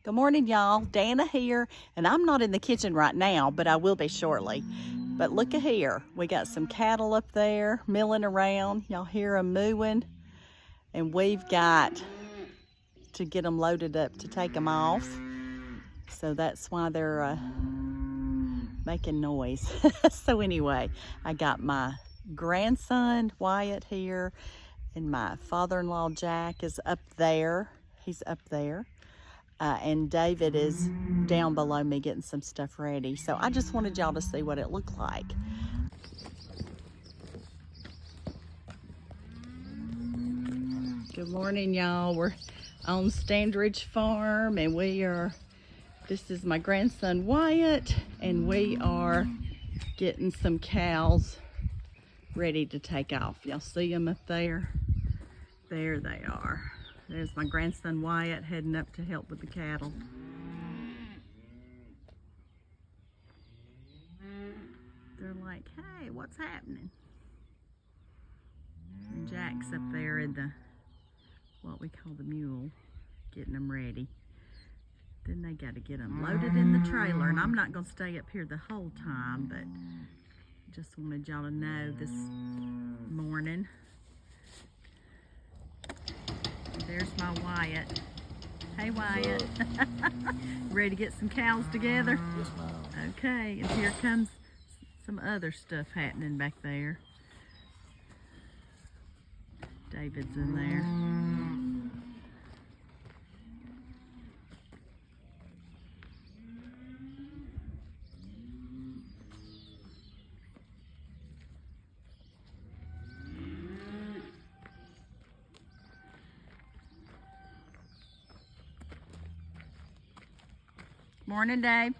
Good morning, y'all. Dana here, and I'm not in the kitchen right now, but I will be shortly. But look at here. We got some cattle up there milling around. Y'all hear them mooing. And we've got to get them loaded up to take them off. So that's why they're making noise. So anyway, I got my grandson Wyatt here, and my father-in-law Jack is up there. He's up there. And David is down below me getting some stuff ready. So I just wanted y'all to see what it looked like. Good morning, y'all. We're on Standridge Farm, and this is my grandson Wyatt, and we are getting some cows ready to take off. Y'all see them up there? There they are. There's my grandson Wyatt heading up to help with the cattle. They're like, hey, what's happening? And Jack's up there in the, what we call the mule, getting them ready. Then they got to get them loaded in the trailer. And I'm not going to stay up here the whole time, but just wanted y'all to know this morning. There's my Wyatt. Hey, Wyatt. Ready to get some cows together? Yes, ma'am. Okay, and here comes some other stuff happening back there. David's in there. Morning, Dave.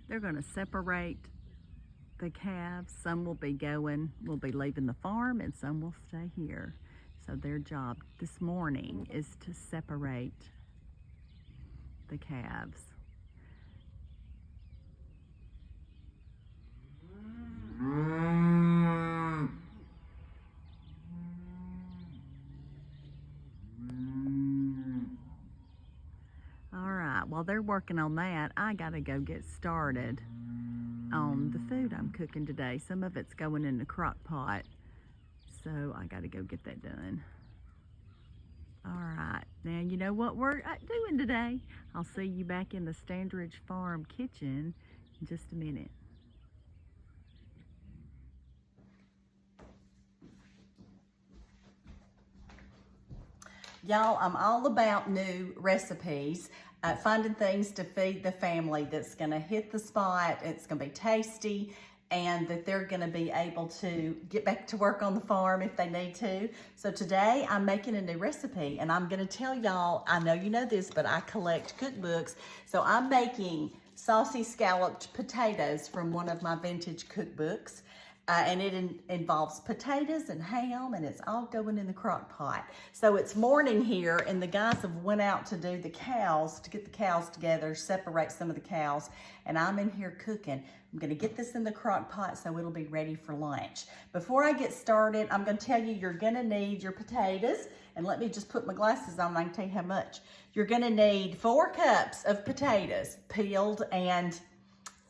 They're going to separate the calves. Some will be leaving the farm, and some will stay here. So their job this morning is to separate the calves. While they're working on that, I gotta go get started on the food I'm cooking today. Some of it's going in the crock pot, so I gotta go get that done. All right, now you know what we're doing today. I'll see you back in the Standridge Farm kitchen in just a minute. Y'all, I'm all about new recipes, finding things to feed the family that's gonna hit the spot, it's gonna be tasty, and that they're gonna be able to get back to work on the farm if they need to. So today I'm making a new recipe, and I'm gonna tell y'all, I know you know this, but I collect cookbooks. So I'm making saucy scalloped potatoes from one of my vintage cookbooks. And it involves potatoes and ham, and it's all going in the crock pot. So it's morning here, and the guys have went out to do the cows, to get the cows together, separate some of the cows, and I'm in here cooking. I'm gonna get this in the crock pot so it'll be ready for lunch. Before I get started, I'm gonna tell you you're gonna need your potatoes, and let me just put my glasses on and I can tell you how much. You're gonna need 4 cups of potatoes, peeled and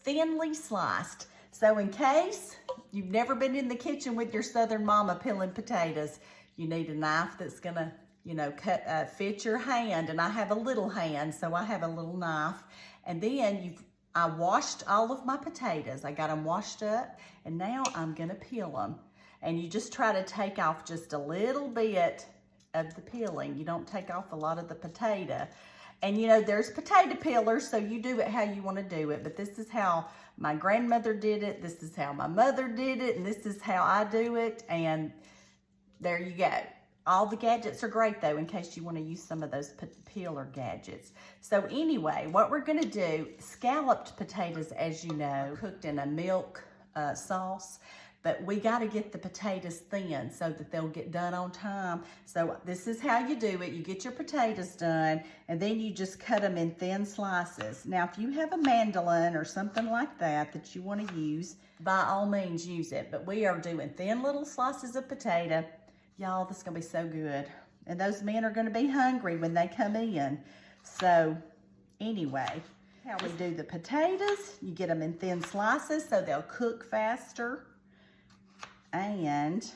thinly sliced. So in case you've never been in the kitchen with your Southern mama peeling potatoes, you need a knife that's gonna, fit your hand. And I have a little hand, so I have a little knife. And then I washed all of my potatoes. I got them washed up, and now I'm gonna peel them. and you just try to take off just a little bit of the peeling. You don't take off a lot of the potato. And you know, there's potato peelers, so you do it how you want to do it. But this is how my grandmother did it. This is how my mother did it. And this is how I do it. And there you go. All the gadgets are great, though, in case you want to use some of those peeler gadgets. So anyway, what we're going to do, scalloped potatoes, as you know, cooked in a milk sauce. But we got to get the potatoes thin so that they'll get done on time. So this is how you do it. You get your potatoes done, and then you just cut them in thin slices. Now, if you have a mandolin or something like that that you want to use, by all means use it. But we are doing thin little slices of potato. Y'all, this is going to be so good. And those men are going to be hungry when they come in. So anyway, how we do the potatoes, you get them in thin slices so they'll cook faster. And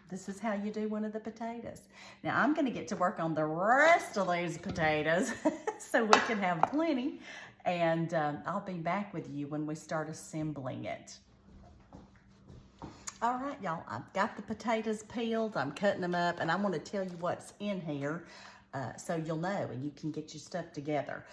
this is how you do one of the potatoes. Now I'm going to get to work on the rest of these potatoes so we can have plenty. And I'll be back with you when we start assembling it. All right, y'all, I've got the potatoes peeled. I'm cutting them up, and I want to tell you what's in here so you'll know and you can get your stuff together.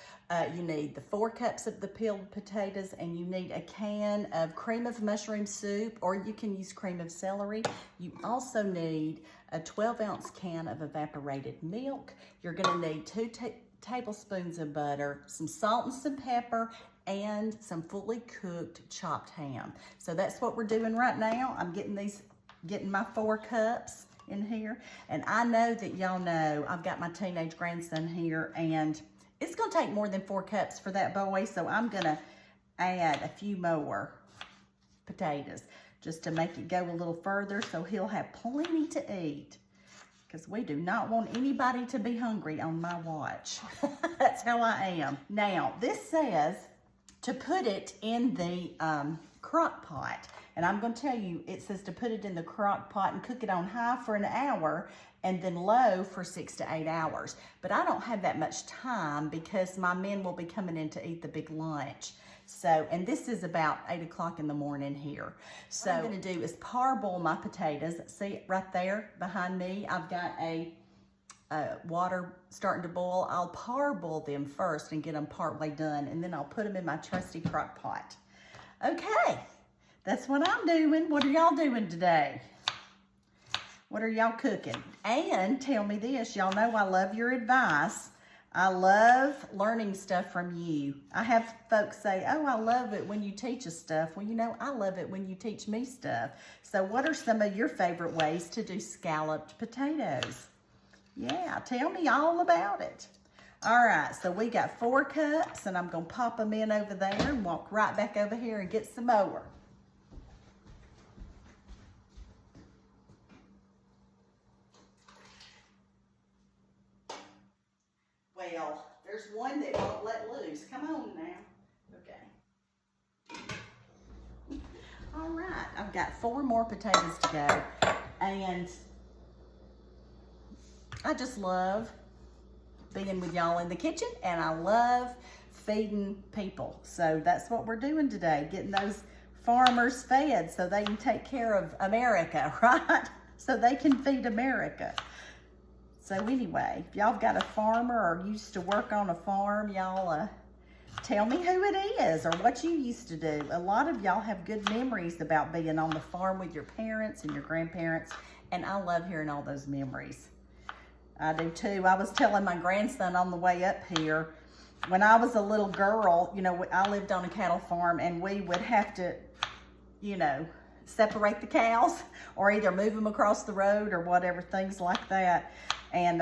You need the 4 cups of the peeled potatoes, and you need a can of cream of mushroom soup, or you can use cream of celery. You also need a 12-ounce can of evaporated milk. You're going to need 2 tablespoons of butter, some salt and some pepper, and some fully cooked chopped ham. So that's what we're doing right now. I'm getting my 4 cups in here. And I know that y'all know I've got my teenage grandson here, and it's gonna take more than 4 cups for that boy. So I'm gonna add a few more potatoes just to make it go a little further so he'll have plenty to eat. Because we do not want anybody to be hungry on my watch. That's how I am. Now, this says to put it in the crock pot. And I'm going to tell you, it says to put it in the crock pot and cook it on high for an hour and then low for 6 to 8 hours. But I don't have that much time because my men will be coming in to eat the big lunch. So, and this is about 8 o'clock in the morning here. So what I'm going to do is parboil my potatoes. See right there behind me, I've got a water starting to boil. I'll parboil them first and get them partway done, and then I'll put them in my trusty crock pot. Okay, that's what I'm doing. What are y'all doing today? What are y'all cooking? And tell me this, y'all know I love your advice. I love learning stuff from you. I have folks say, oh, I love it when you teach us stuff. Well, you know, I love it when you teach me stuff. So what are some of your favorite ways to do scalloped potatoes? Yeah, tell me all about it. All right, so we got 4 cups, and I'm going to pop them in over there and walk right back over here and get some more. Well, there's one that won't let loose. Come on now. Okay. All right, I've got 4 more potatoes to go, and I just love being with y'all in the kitchen, and I love feeding people. So that's what we're doing today, getting those farmers fed so they can take care of America, right? So they can feed America. So anyway, if y'all got a farmer or used to work on a farm, y'all tell me who it is or what you used to do. A lot of y'all have good memories about being on the farm with your parents and your grandparents, and I love hearing all those memories. I do too. I was telling my grandson on the way up here, when I was a little girl, you know, I lived on a cattle farm, and we would have to, you know, separate the cows or either move them across the road or whatever, things like that. And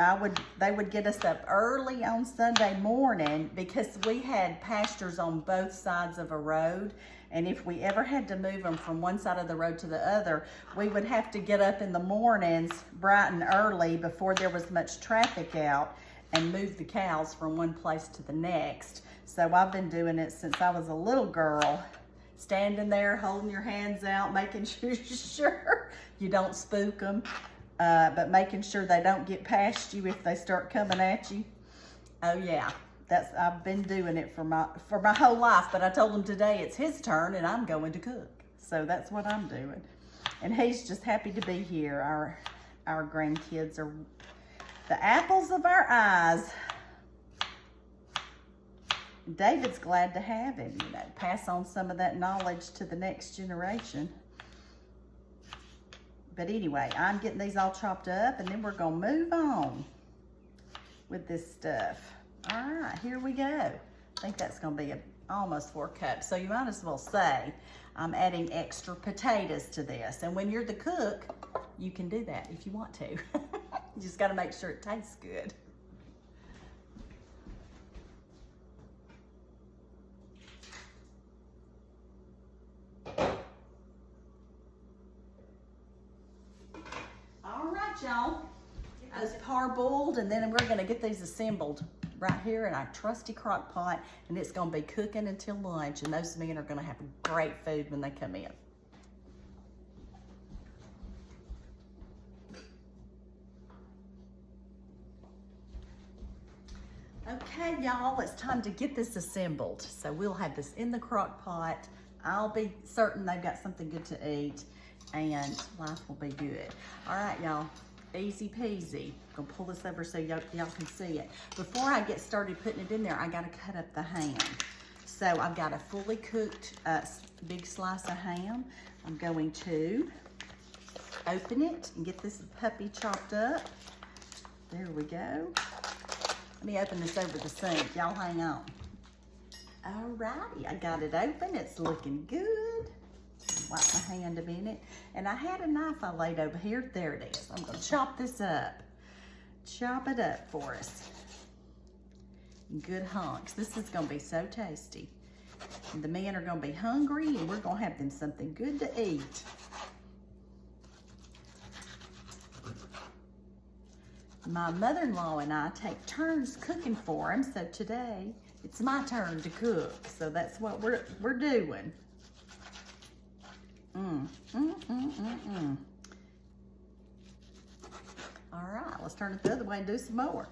they would get us up early on Sunday morning because we had pastures on both sides of a road. And if we ever had to move them from one side of the road to the other, we would have to get up in the mornings bright and early before there was much traffic out and move the cows from one place to the next. So I've been doing it since I was a little girl, standing there holding your hands out, making sure you don't spook them, but making sure they don't get past you if they start coming at you. Oh yeah. I've been doing it for my whole life, but I told him today it's his turn and I'm going to cook. So that's what I'm doing. And he's just happy to be here. Our grandkids are the apples of our eyes. David's glad to have him, you know, pass on some of that knowledge to the next generation. But anyway, I'm getting these all chopped up, and then we're gonna move on with this stuff. All right, here we go. I think that's gonna be almost 4 cups. So you might as well say I'm adding extra potatoes to this. And when you're the cook, you can do that if you want to. You just gotta make sure it tastes good. All right, y'all. Those parboiled, and then we're gonna get these assembled right here in our trusty crock pot, and it's gonna be cooking until lunch, and those men are gonna have great food when they come in. Okay, y'all, it's time to get this assembled. So we'll have this in the crock pot. I'll be certain they've got something good to eat, and life will be good. All right, y'all, easy peasy. I'm gonna pull this over so y'all can see it. Before I get started putting it in there, I gotta cut up the ham. So I've got a fully cooked big slice of ham. I'm going to open it and get this puppy chopped up. There we go. Let me open this over the sink. Y'all hang on. All righty, I got it open. It's looking good. Wipe my hand a minute. And I had a knife I laid over here. There it is. I'm gonna chop this up. Chop it up for us. Good hunks. This is gonna be so tasty. And the men are gonna be hungry, and we're gonna have them something good to eat. My mother-in-law and I take turns cooking for him, so today it's my turn to cook. So that's what we're doing. All right, let's turn it the other way and do some more.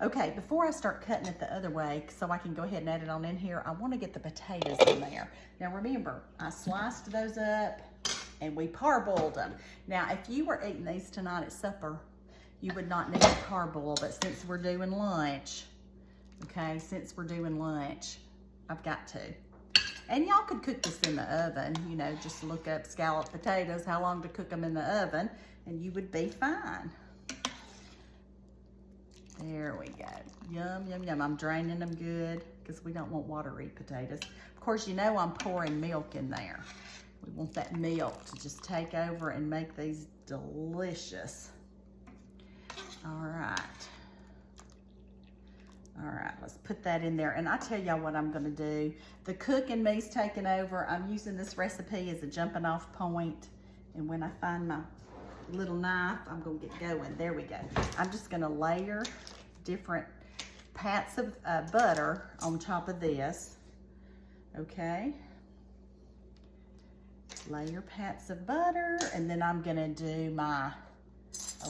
Okay, before I start cutting it the other way, so I can go ahead and add it on in here, I want to get the potatoes in there. Now remember, I sliced those up and we parboiled them. Now, if you were eating these tonight at supper, you would not need to parboil, but since we're doing lunch, okay, I've got to. And y'all could cook this in the oven, you know, just look up scalloped potatoes, how long to cook them in the oven, and you would be fine. There we go. Yum, yum, yum. I'm draining them good because we don't want watery potatoes. Of course, you know I'm pouring milk in there. We want that milk to just take over and make these delicious. All right. All right, let's put that in there. And I tell y'all what I'm gonna do. The cook in me's taking over. I'm using this recipe as a jumping off point. And when I find my little knife, I'm gonna get going. There we go. I'm just gonna layer different pats of butter on top of this. Okay. Layer pats of butter, and then I'm gonna do a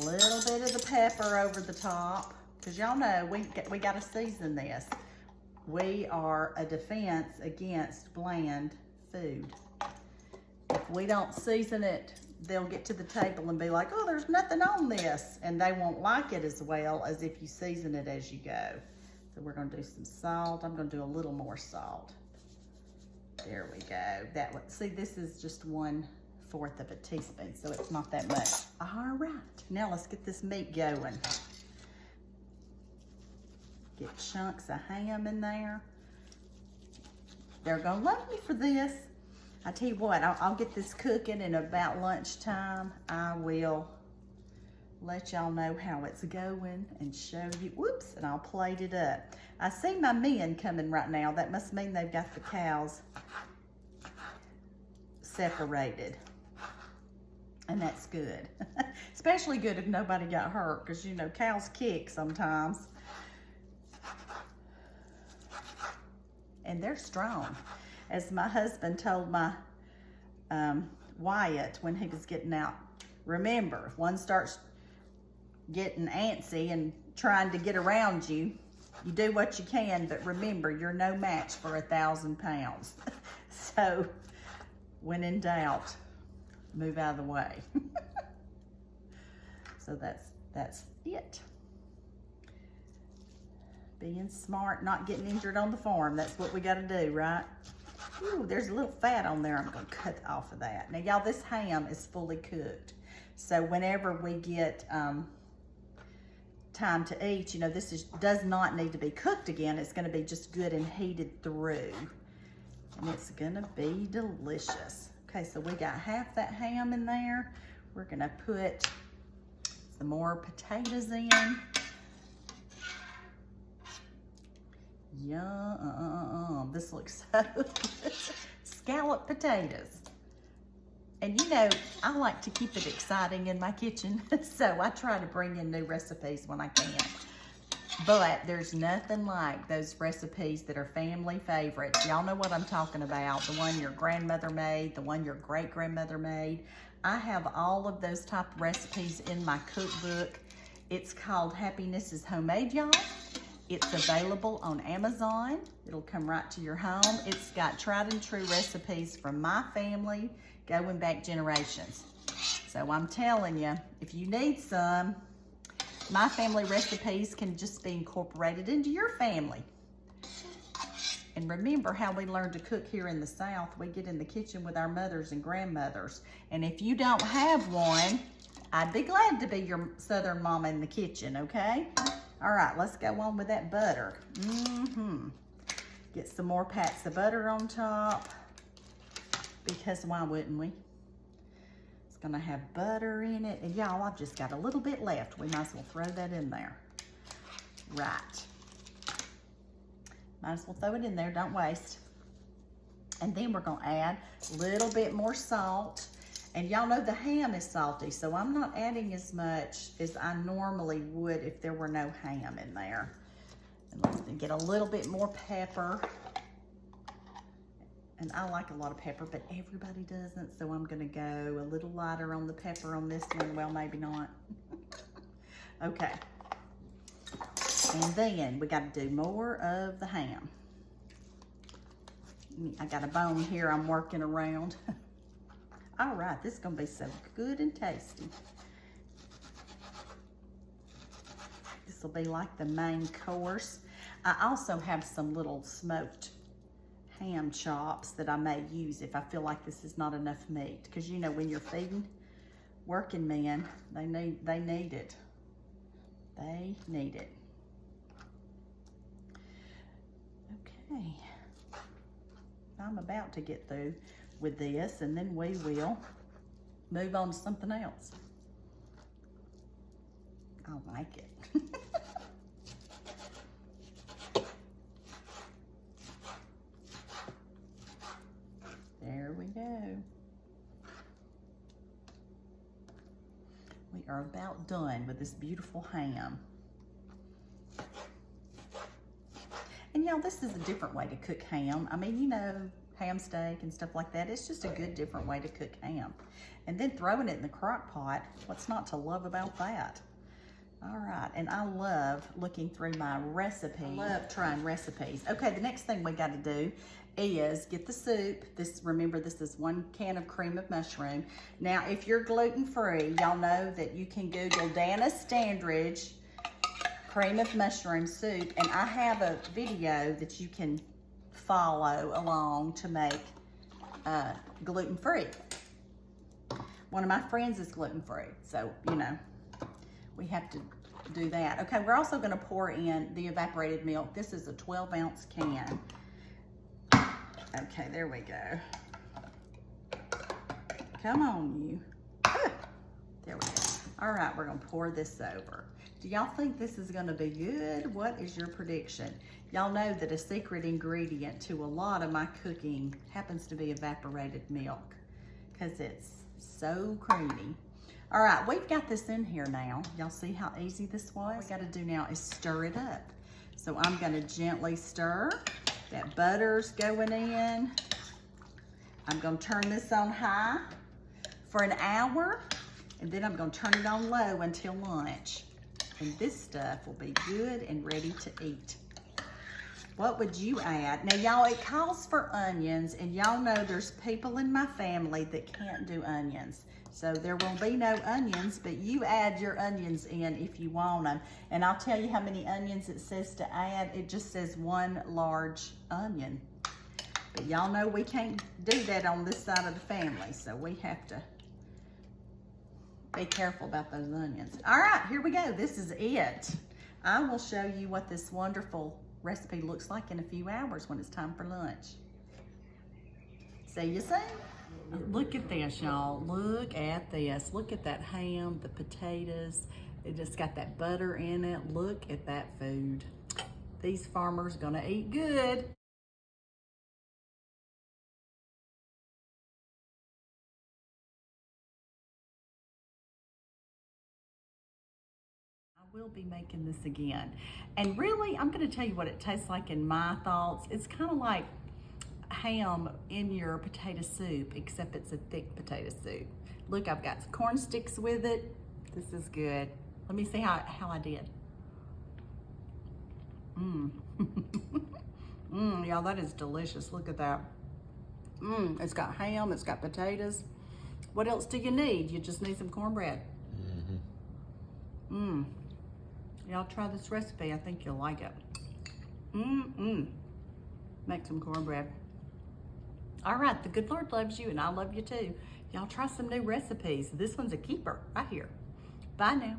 little bit of the pepper over the top, because y'all know we gotta season this. We are a defense against bland food. If we don't season it, they'll get to the table and be like, oh, there's nothing on this, and they won't like it as well as if you season it as you go. So we're gonna do some salt. I'm gonna do a little more salt. There we go. See, this is just 1/4 of a teaspoon, so it's not that much. All right, now let's get this meat going. Get chunks of ham in there. They're gonna love me for this. I tell you what, I'll get this cooking, and about lunchtime, I will let y'all know how it's going and show you. Whoops, and I'll plate it up. I see my men coming right now. That must mean they've got the cows separated. And that's good. Especially good if nobody got hurt, because you know, cows kick sometimes. And they're strong. As my husband told my Wyatt when he was getting out, remember, if one starts getting antsy and trying to get around you, you do what you can, but remember, you're no match for 1,000 pounds. So, when in doubt, move out of the way. So that's it. Being smart, not getting injured on the farm. That's what we got to do, right? Ooh, there's a little fat on there. I'm going to cut off of that. Now, y'all, this ham is fully cooked. So whenever we get time to eat, you know, does not need to be cooked again. It's going to be just good and heated through. And it's going to be delicious. Okay, so we got half that ham in there. We're going to put some more potatoes in. Yum, this looks so good. Scalloped potatoes. And you know, I like to keep it exciting in my kitchen, so I try to bring in new recipes when I can. But there's nothing like those recipes that are family favorites. Y'all know what I'm talking about. The one your grandmother made, the one your great-grandmother made. I have all of those type of recipes in my cookbook. It's called Happiness is Homemade, y'all. It's available on Amazon. It'll come right to your home. It's got tried and true recipes from my family going back generations. So I'm telling you, if you need some, my family recipes can just be incorporated into your family. And remember how we learned to cook here in the South. We get in the kitchen with our mothers and grandmothers. And if you don't have one, I'd be glad to be your Southern mama in the kitchen, okay? All right, let's go on with that butter. Get some more pats of butter on top, because why wouldn't we? It's gonna have butter in it. And y'all, I've just got a little bit left. We might as well throw that in there. Right. Might as well throw it in there, don't waste. And then we're gonna add a little bit more salt. And y'all know the ham is salty, so I'm not adding as much as I normally would if there were no ham in there. And let's get a little bit more pepper. And I like a lot of pepper, but everybody doesn't, so I'm gonna go a little lighter on the pepper on this one. Well, maybe not. Okay. And then we gotta do more of the ham. I got a bone here I'm working around. All right, this is gonna be so good and tasty. This will be like the main course. I also have some little smoked ham chops that I may use if I feel like this is not enough meat. Because you know, when you're feeding working men, they need it. They need it. Okay. I'm about to get through with this, and then we will move on to something else. I like it. There we go. We are about done with this beautiful ham. And y'all, this is a different way to cook ham. I mean, you know, ham steak and stuff like that. It's just a good different way to cook ham. And then throwing it in the crock pot, what's not to love about that? All right, and I love looking through my recipes. I love trying recipes. Okay, the next thing we gotta do is get the soup. Remember, this is 1 can of cream of mushroom. Now, if you're gluten-free, y'all know that you can Google Dana Standridge cream of mushroom soup, and I have a video that you can follow along to make gluten-free. One of my friends is gluten-free, so, you know, we have to do that. Okay, we're also gonna pour in the evaporated milk. This is a 12-ounce can. Okay, there we go. Come on, you. Ah, there we go. All right, we're gonna pour this over. Do y'all think this is gonna be good? What is your prediction? Y'all know that a secret ingredient to a lot of my cooking happens to be evaporated milk, because it's so creamy. All right, we've got this in here now. Y'all see how easy this was? What we gotta do now is stir it up. So I'm gonna gently stir. That butter's going in. I'm gonna turn this on high for an hour, and then I'm gonna turn it on low until lunch. And this stuff will be good and ready to eat. What would you add? Now, y'all, it calls for onions, and y'all know there's people in my family that can't do onions. So there will be no onions, but you add your onions in if you want them. And I'll tell you how many onions it says to add. It just says 1 large onion. But y'all know we can't do that on this side of the family, so we have to be careful about those onions. All right, here we go. This is it. I will show you what this wonderful recipe looks like in a few hours when it's time for lunch. See you soon. Look at this, y'all. Look at this. Look at that ham, the potatoes. It just got that butter in it. Look at that food. These farmers are gonna eat good. I will be making this again. And really, I'm gonna tell you what it tastes like in my thoughts. It's kind of like ham in your potato soup, except it's a thick potato soup. Look, I've got corn sticks with it. This is good. Let me see how I did. Y'all, that is delicious. Look at that. It's got ham, it's got potatoes. What else do you need? You just need some cornbread. Y'all try this recipe. I think you'll like it. Make some cornbread. All right, the good Lord loves you and I love you too. Y'all try some new recipes. This one's a keeper right here. Bye now.